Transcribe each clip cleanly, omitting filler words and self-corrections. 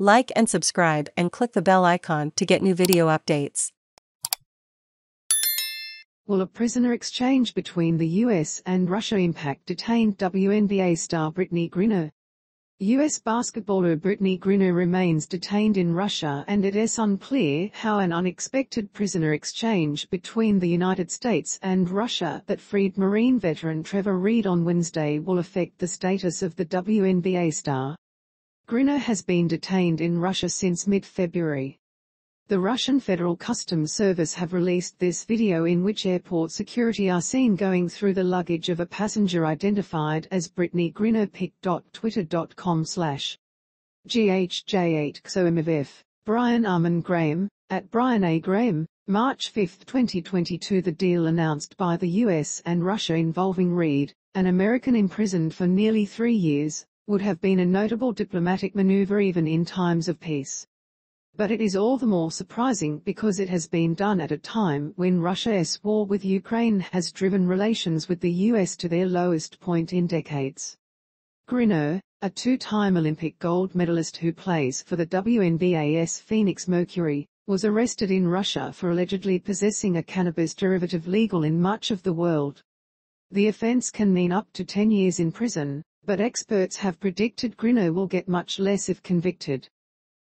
Like and subscribe and click the bell icon to get new video updates. Will a prisoner exchange between the US and Russia impact detained WNBA star Brittney Griner? US basketballer Brittney Griner remains detained in Russia, and it is unclear how an unexpected prisoner exchange between the United States and Russia that freed Marine veteran Trevor Reed on Wednesday will affect the status of the WNBA star. Griner has been detained in Russia since mid-February. The Russian Federal Customs Service have released this video in which airport security are seen going through the luggage of a passenger identified as Brittney Griner. Pic.twitter.com/GHJ8XOMFF. Brian Armin Graham, at Brian A. Graham, March 5, 2022. The deal announced by the US and Russia involving Reed, an American imprisoned for nearly 3 years, would have been a notable diplomatic maneuver even in times of peace. But it is all the more surprising because it has been done at a time when Russia's war with Ukraine has driven relations with the US to their lowest point in decades. Griner, a two-time Olympic gold medalist who plays for the WNBA's Phoenix Mercury, was arrested in Russia for allegedly possessing a cannabis derivative legal in much of the world. The offense can mean up to 10 years in prison, but experts have predicted Griner will get much less if convicted.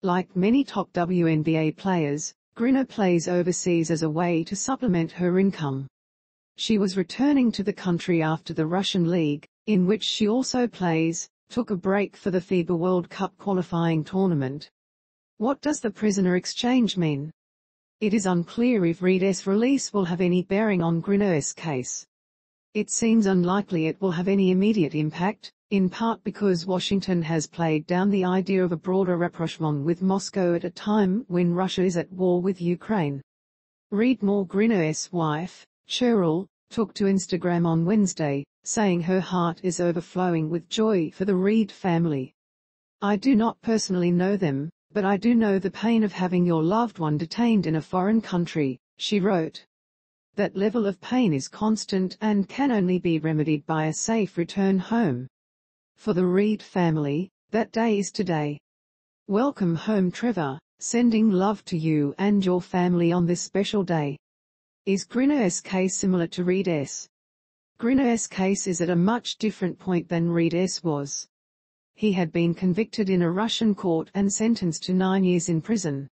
Like many top WNBA players, Griner plays overseas as a way to supplement her income. She was returning to the country after the Russian League, in which she also plays, took a break for the FIBA World Cup qualifying tournament. What does the prisoner exchange mean? It is unclear if Reed's release will have any bearing on Griner's case. It seems unlikely it will have any immediate impact, in part because Washington has played down the idea of a broader rapprochement with Moscow at a time when Russia is at war with Ukraine. Reed Griner's wife, Cheryl, took to Instagram on Wednesday, saying her heart is overflowing with joy for the Reed family. "I do not personally know them, but I do know the pain of having your loved one detained in a foreign country," she wrote. "That level of pain is constant and can only be remedied by a safe return home. For the Reed family, that day is today. Welcome home, Trevor, sending love to you and your family on this special day." Is Griner's case similar to Reed's? Griner's case is at a much different point than Reed's was. He had been convicted in a Russian court and sentenced to 9 years in prison.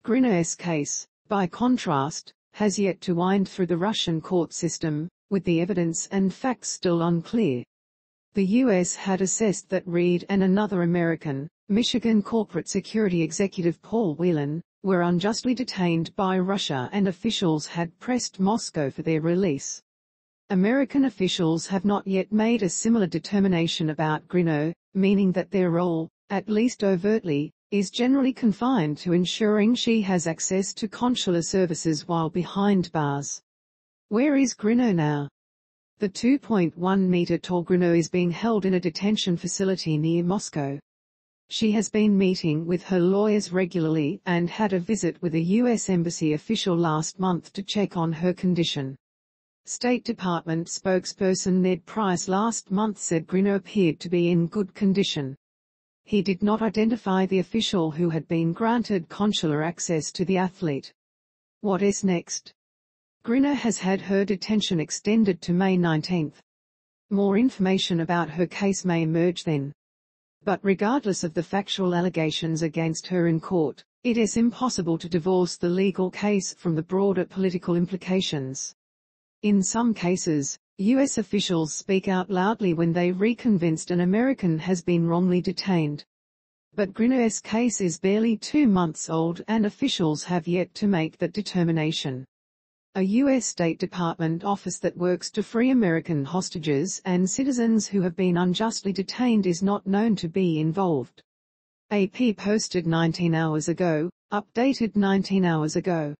Griner's case, by contrast, has yet to wind through the Russian court system, with the evidence and facts still unclear. The US had assessed that Reed and another American, Michigan corporate security executive Paul Whelan, were unjustly detained by Russia, and officials had pressed Moscow for their release. American officials have not yet made a similar determination about Griner, meaning that their role, at least overtly, is generally confined to ensuring she has access to consular services while behind bars. Where is Griner now? The 2.1-meter-tall Griner is being held in a detention facility near Moscow. She has been meeting with her lawyers regularly and had a visit with a U.S. Embassy official last month to check on her condition. State Department spokesperson Ned Price last month said Griner appeared to be in good condition. He did not identify the official who had been granted consular access to the athlete. What is next? Griner has had her detention extended to May 19. More information about her case may emerge then. But regardless of the factual allegations against her in court, it is impossible to divorce the legal case from the broader political implications. In some cases, U.S. officials speak out loudly when they reconvinced an American has been wrongly detained. But Griner's case is barely 2 months old and officials have yet to make that determination. A U.S. State Department office that works to free American hostages and citizens who have been unjustly detained is not known to be involved. AP posted 19 hours ago, updated 19 hours ago.